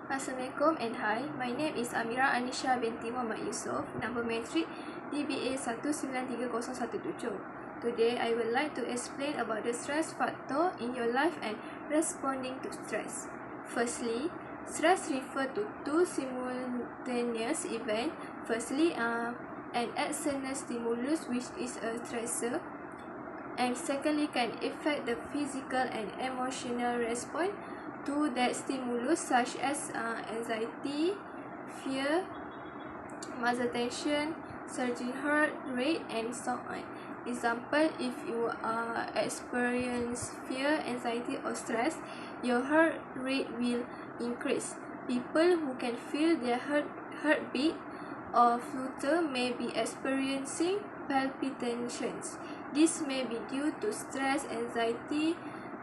Assalamualaikum and hi, my name is Anisha Binti Yussoff, number metric DBA193017. Today, I would like to explain about the stress factor in your life and responding to stress. Firstly, stress refers to two simultaneous events. Firstly, an external stimulus which is a stressor, and secondly can affect the physical and emotional response to that stimulus, such as anxiety, fear, muscle tension, surging heart rate, and so on. Example, if you experience fear, anxiety, or stress, your heart rate will increase. People who can feel their heartbeat or flutter may be experiencing palpitations. This may be due to stress, anxiety,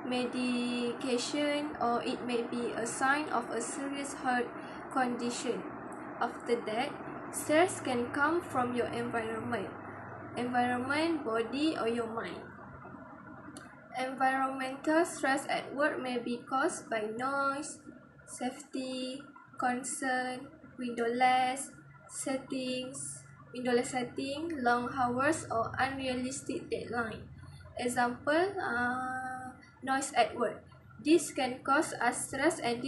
medication, or it may be a sign of a serious heart condition. After that, stress can come from your environment, body, or your mind. Environmental stress at work may be caused by noise, safety concern, windowless setting, long hours, or unrealistic deadline. Example, noise at work. This can cause us stress and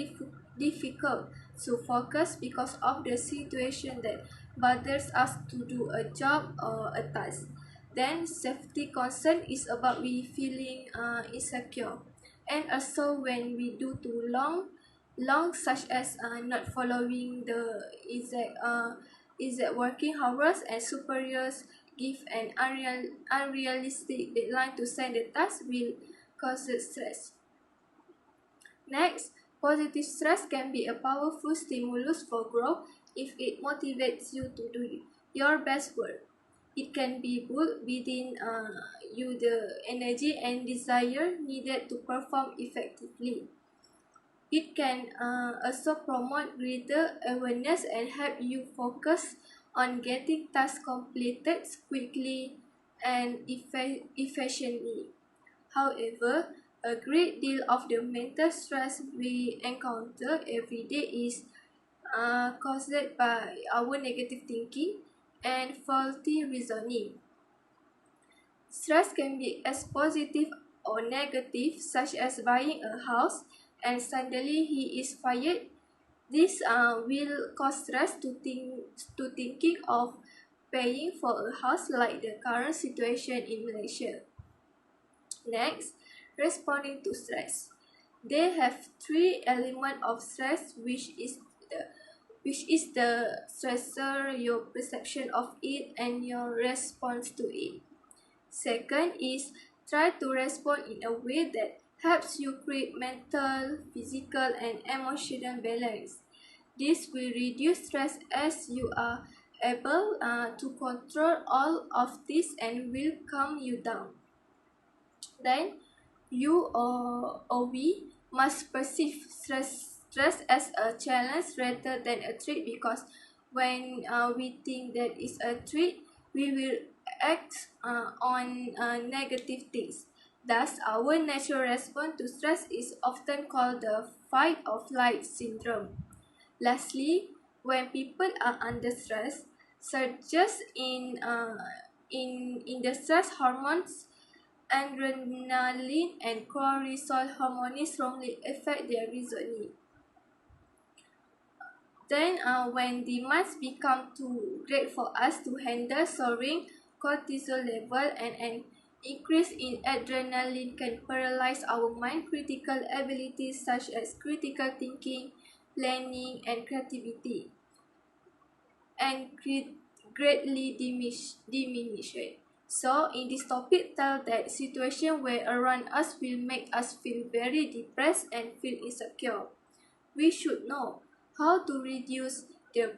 difficult to focus because of the situation that bothers us to do a job or a task. Then safety concern is about we feeling insecure, and also when we do too long, such as not following the exact working hours, and superiors give an unrealistic deadline to send the task will cause stress. Next, positive stress can be a powerful stimulus for growth if it motivates you to do your best work. It can be built within you the energy and desire needed to perform effectively. It can also promote greater awareness and help you focus on getting tasks completed quickly and efficiently. However, a great deal of the mental stress we encounter every day is caused by our negative thinking and faulty reasoning. Stress can be as positive or negative, such as buying a house and suddenly he is fired. This will cause stress to thinking of paying for a house, like the current situation in Malaysia. Next, responding to stress. They have three elements of stress, which is the stressor, your perception of it, and your response to it. Second is try to respond in a way that helps you create mental, physical, and emotional balance. This will reduce stress as you are able to control all of this and will calm you down. Then, you or we must perceive stress as a challenge rather than a threat, because when we think that it's a threat, we will act on negative things. Thus, our natural response to stress is often called the fight or flight syndrome. Lastly, when people are under stress, surges in the stress hormones, adrenaline and cortisol hormones strongly affect their reasoning. Then, when demands become too great for us to handle, soaring cortisol level and an increase in adrenaline can paralyze our mind critical abilities such as critical thinking, planning, and creativity, and greatly diminish it. So, in this topic, tell that situation where around us will make us feel very depressed and feel insecure. We should know how to reduce the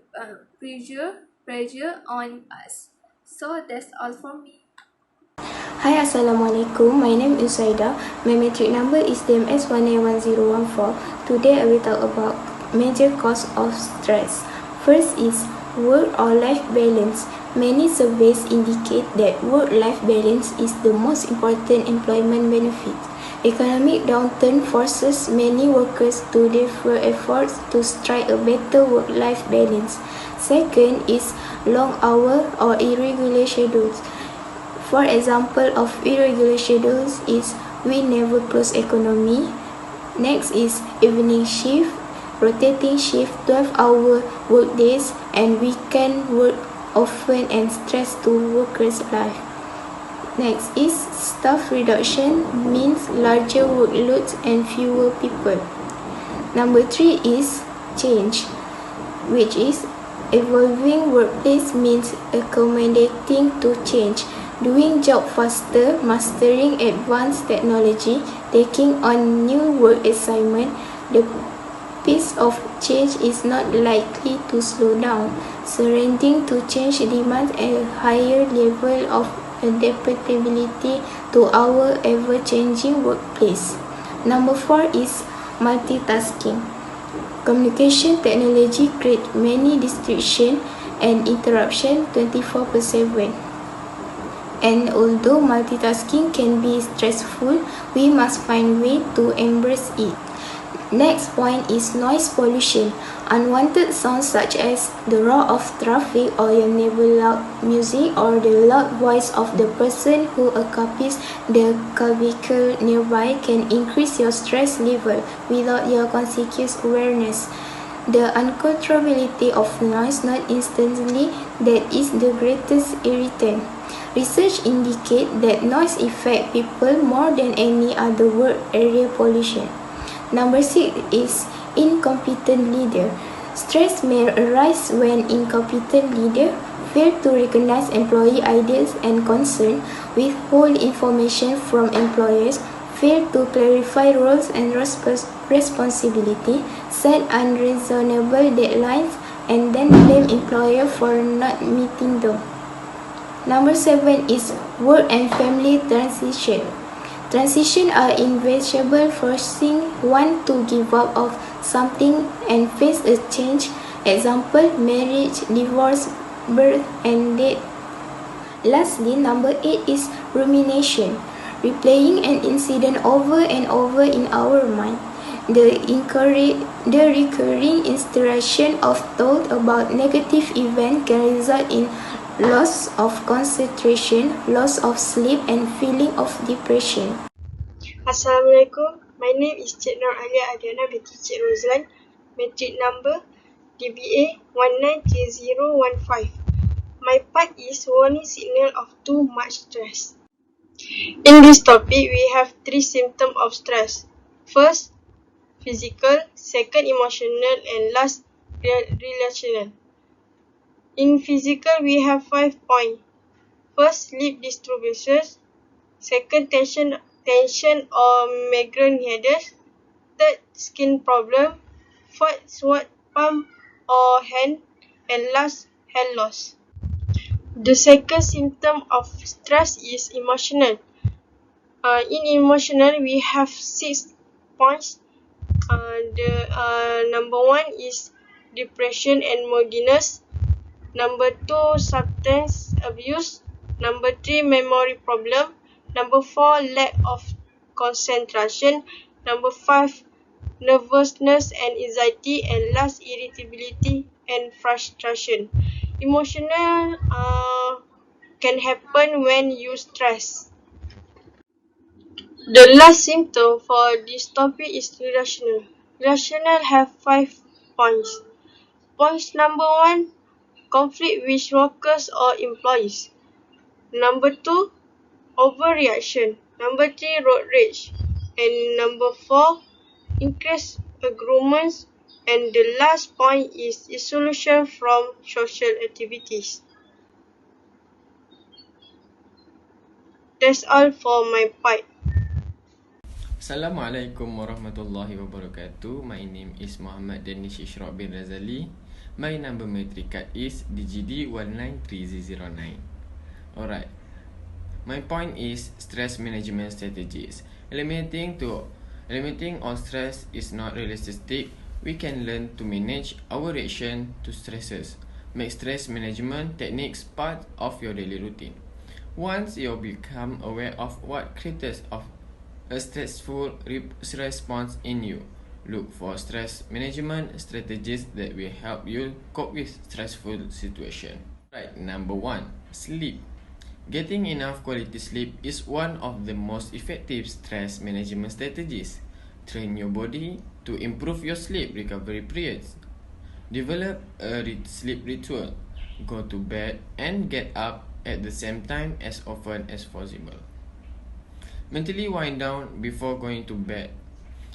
pressure on us. So, that's all from me. Hi, Assalamualaikum. My name is Saida. My metric number is DMS191013. Today I will talk about major cause of stress. First is work or life balance. Many surveys indicate that work-life balance is the most important employment benefit. Economic downturn forces many workers to defer efforts to strike a better work-life balance. Second is long hour or irregular schedules. For example of irregular schedules is we never close economy. Next is evening shift, rotating shift, 12-hour workdays, and weekend work often and stress to workers' life. Next is staff reduction means larger workloads and fewer people. Number 3 is change, which is evolving workplace means accommodating to change, doing job faster, mastering advanced technology, taking on new work assignment. The pace of change is not likely to slow down. Surrendering to change demands a higher level of adaptability to our ever-changing workplace. Number 4 is multitasking. Communication technology creates many distractions and interruptions 24/7. And although multitasking can be stressful, we must find ways to embrace it. Next point is noise pollution. Unwanted sounds such as the roar of traffic or your neighbor loud music or the loud voice of the person who accompanies the vehicle nearby can increase your stress level without your conscious awareness. The uncontrollability of noise not instantly that is the greatest irritant. Research indicates that noise affects people more than any other work area pollution. Number 6 is incompetent leader. Stress may arise when incompetent leader fail to recognize employee ideas and concerns, withhold information from employers, fail to clarify roles and responsibility, set unreasonable deadlines, and then blame employer for not meeting them. Number 7 is work and family transition. Transitions are inevitable, forcing one to give up of something and face a change. Example, marriage, divorce, birth, and death. Lastly, number 8 is rumination. Replaying an incident over and over in our mind. The recurring instruction of thought about negative events can result in loss of concentration, loss of sleep, and feeling of depression. Assalamualaikum. My name is Cik Nur Aliya Adriana binti Cik Rozlan. Matric number DBA 191013. My part is warning signal of too much stress. In this topic, we have 3 symptoms of stress. First, physical, second, emotional, and last, relational. In physical, we have 5 points. First, sleep disturbances. Second, tension or migraine headaches. Third, skin problem. Fourth, sweat palm or hand. And last, hair loss. The second symptom of stress is emotional. In emotional, we have 6 points. Number 1 is depression and moodiness. Number 2, substance abuse. Number 3, memory problem. Number 4, lack of concentration. Number 5, nervousness and anxiety. And last, irritability and frustration. Emotional can happen when you stress. The last symptom for this topic is irrational. Irrational have 5 points. Points number 1, conflict with workers or employees. Number 2, overreaction. Number 3, road rage. And number 4, increased agreements. And the last point is isolation from social activities. That's all for my part. Assalamualaikum warahmatullahi wabarakatuh. My name is Muhammad Danish Isyraq bin Razali. My number matric card is DGD 193009. Alright. My point is stress management strategies. Eliminating on stress is not realistic. We can learn to manage our reaction to stresses. Make stress management techniques part of your daily routine. Once you become aware of what creates a stressful response in you. Look for stress management strategies that will help you cope with stressful situations. Right, number 1, sleep. Getting enough quality sleep is one of the most effective stress management strategies. Train your body to improve your sleep recovery periods. Develop a sleep ritual. Go to bed and get up at the same time as often as possible. Mentally wind down before going to bed.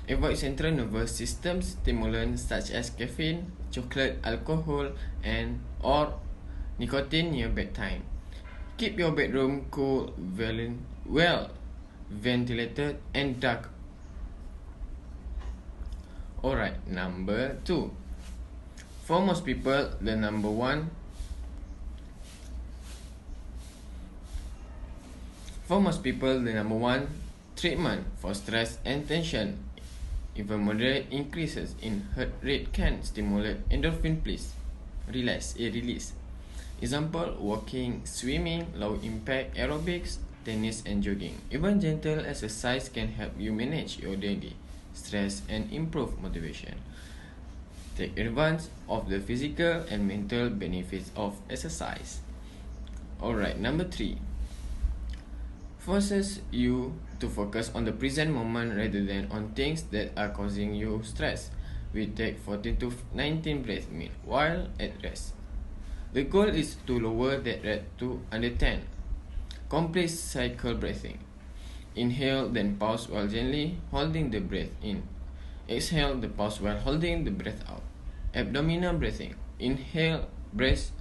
Avoid central nervous system stimulants such as caffeine, chocolate, alcohol, and or nicotine near bedtime. Keep your bedroom cool, well ventilated, and dark. Alright, number 2. For most people, the number one treatment for stress and tension, even moderate increases in heart rate, can stimulate endorphin release. Example, walking, swimming, low impact aerobics, tennis, and jogging. Even gentle exercise can help you manage your daily stress and improve motivation. Take advantage of the physical and mental benefits of exercise. Alright, number 3. Forces you to focus on the present moment rather than on things that are causing you stress. We take 14 to 19 breath minutes while at rest. The goal is to lower that rate to under 10. Complete cycle breathing. Inhale, then pause while gently holding the breath in. Exhale, the pause while holding the breath out. Abdominal breathing. Inhale, press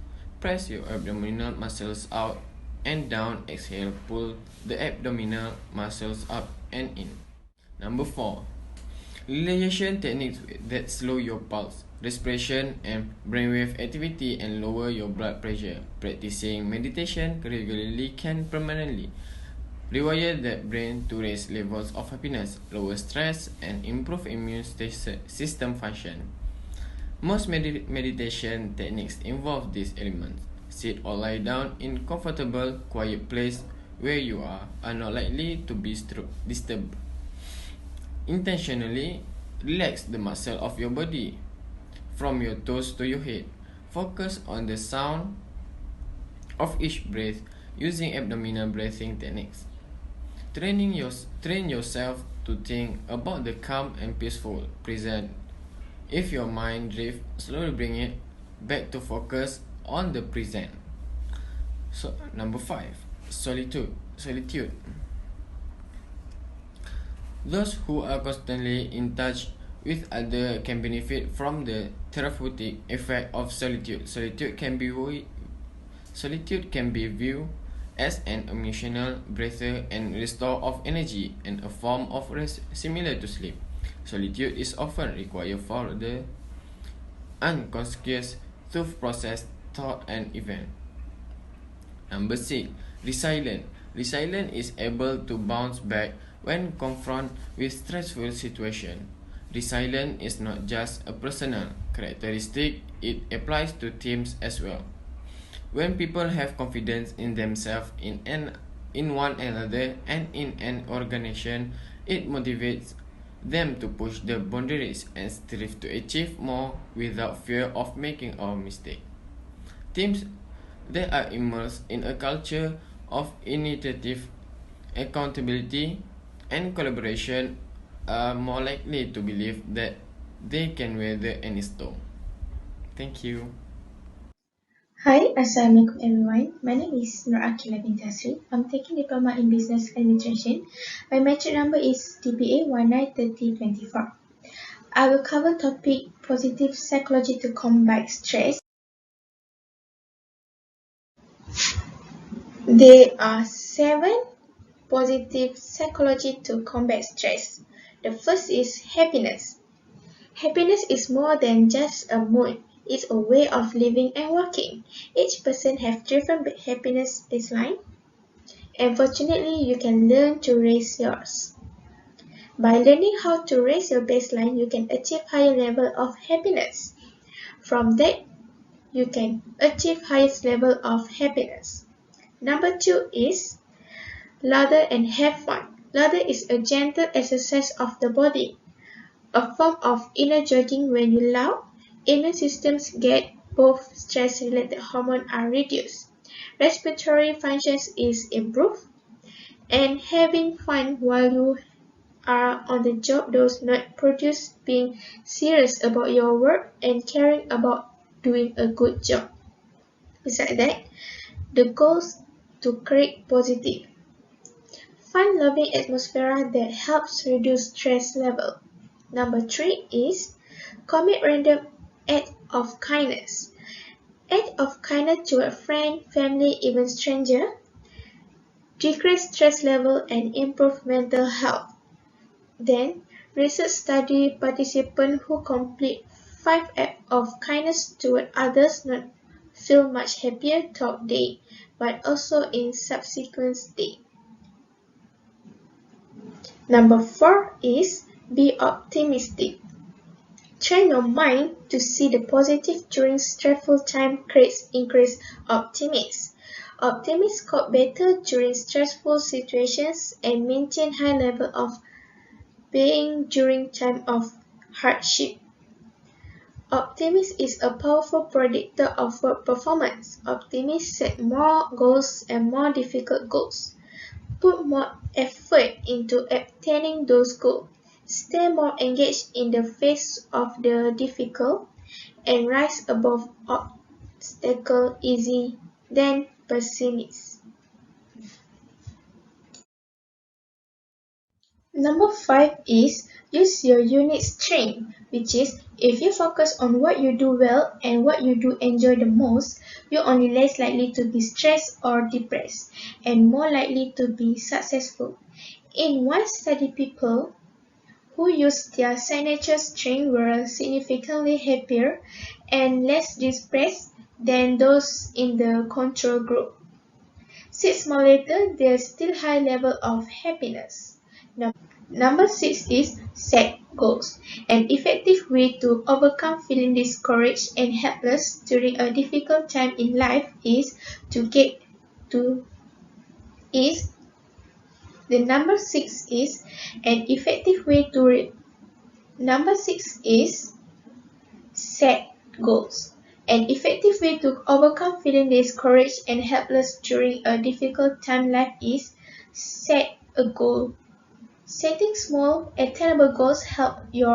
your abdominal muscles out and down. Exhale, pull the abdominal muscles up and in. Number 4. Relaxation techniques that slow your pulse, respiration, and brainwave activity and lower your blood pressure. Practicing meditation regularly can permanently rewire the brain to raise levels of happiness, lower stress, and improve immune system function. Most meditation techniques involve these elements. Sit or lie down in a comfortable, quiet place where you are not likely to be disturbed. Intentionally relax the muscle of your body from your toes to your head. Focus on the sound of each breath using abdominal breathing techniques. Train yourself to think about the calm and peaceful present. If your mind drifts, slowly bring it back to focus on the present. So, number 5, solitude. Those who are constantly in touch with others can benefit from the therapeutic effect of solitude. Solitude can be viewed as an emotional breather and restore of energy and a form of rest similar to sleep. Solitude is often required for the unconscious to process thought and event. Number 6. Resilience. Resilience is able to bounce back when confronted with stressful situation. Resilience is not just a personal characteristic, it applies to teams as well. When people have confidence in themselves, in one another, and in an organization, it motivates them to push the boundaries and strive to achieve more without fear of making a mistake. Teams that are immersed in a culture of initiative, accountability, and collaboration are more likely to believe that they can weather any storm. Thank you. Hi, Assalamualaikum everyone. My name is Aqilah Binti Asri. I'm taking Diploma in Business Administration. My metric number is DBA 191324. I will cover topic positive psychology to combat stress. There are 7 positive psychology to combat stress. The first is happiness. Happiness is more than just a mood. It's a way of living and working. Each person has different happiness baseline, and fortunately, you can learn to raise yours. By learning how to raise your baseline, you can achieve higher level of happiness. From that, you can achieve highest level of happiness. Number 2 is lather and have fun. Laughter is a gentle exercise of the body, a form of inner jogging. When you laugh, immune systems get both stress-related hormones are reduced, respiratory functions is improved, and having fun while you are on the job does not produce being serious about your work and caring about doing a good job. Besides that, the goals to create positive, fun loving atmosphere that helps reduce stress level. Number 3 is commit random act of kindness. Act of kindness to a friend, family, even stranger decrease stress level and improve mental health. Then, research study participants who complete 5 acts of kindness toward others not feel much happier throughout day, but also in subsequent day. Number 4 is be optimistic. Train your mind to see the positive during stressful time creates increased optimism. Optimists cope better during stressful situations and maintain high level of being during time of hardship. Optimism is a powerful predictor of work performance. Optimists set more goals and more difficult goals. Put more effort into obtaining those goals. Stay more engaged in the face of the difficult and rise above obstacles easy than pessimists. Number 5 is use your unique strength, which is if you focus on what you do well and what you do enjoy the most, you're only less likely to be stressed or depressed and more likely to be successful. In one study, people who used their signature strength were significantly happier and less depressed than those in the control group. 6 months later, there's still high level of happiness. Number 6 is set goals. An effective way to overcome feeling discouraged and helpless during a difficult time in life is the number 6 is an effective way to number 6 is set goals. An effective way to overcome feeling discouraged and helpless during a difficult time in life is set a goal. Setting small, attainable goals help you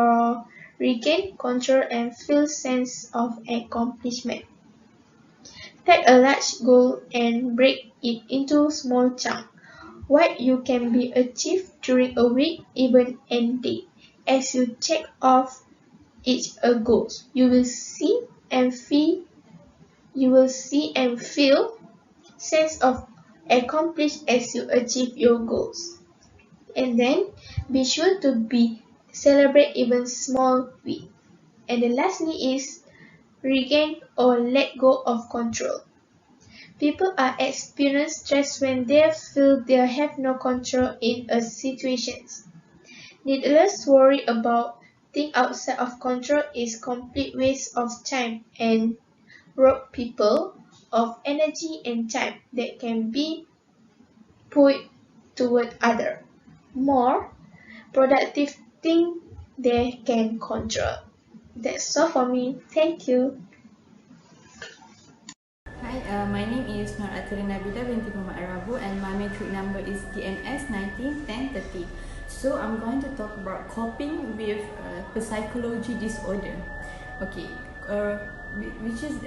regain control and feel sense of accomplishment. Take a large goal and break it into small chunks. What you can be achieved during a week, even a day. As you check off each goal, you will see and feel sense of accomplished as you achieve your goals. And then be sure to celebrate even small wins. And then lastly is regain or let go of control. People are experiencing stress when they feel they have no control in a situation. Needless worry about things outside of control is complete waste of time and rob people of energy and time that can be put toward other more productive thing they can control. That's all for me. Thank you. Hi, my name is Nabila Binti and my metric number is DMS191013. So I'm going to talk about coping with psychology disorder. Okay, which is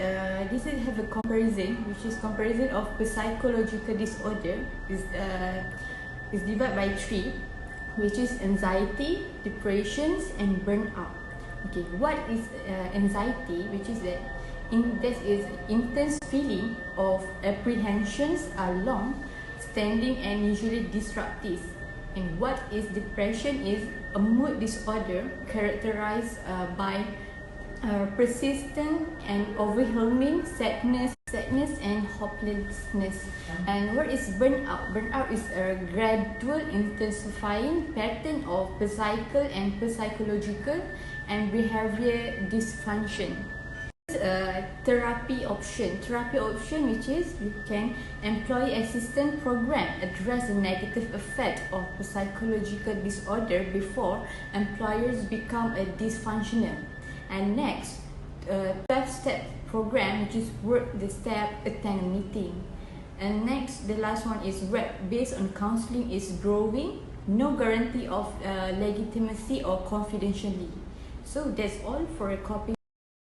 this is have a comparison, which is comparison of psychological disorder is divided by 3, which is anxiety, depressions, and burnout. Okay, what is anxiety? Which is that this is intense feeling of apprehensions are long, standing, and usually disruptive. And what is depression is a mood disorder characterized by persistent and overwhelming sadness and hopelessness. And what is burnout? Burnout is a gradual intensifying pattern of physical and psychological and behavior dysfunction. therapy option. Therapy option, which is you can employee assistance program address the negative effect of psychological disorder before employers become a dysfunctional. And next, 12-step program, which is work the step, attend a meeting. And next, the last one is rep based on counseling is growing, no guarantee of legitimacy or confidentiality. So that's all for a copy.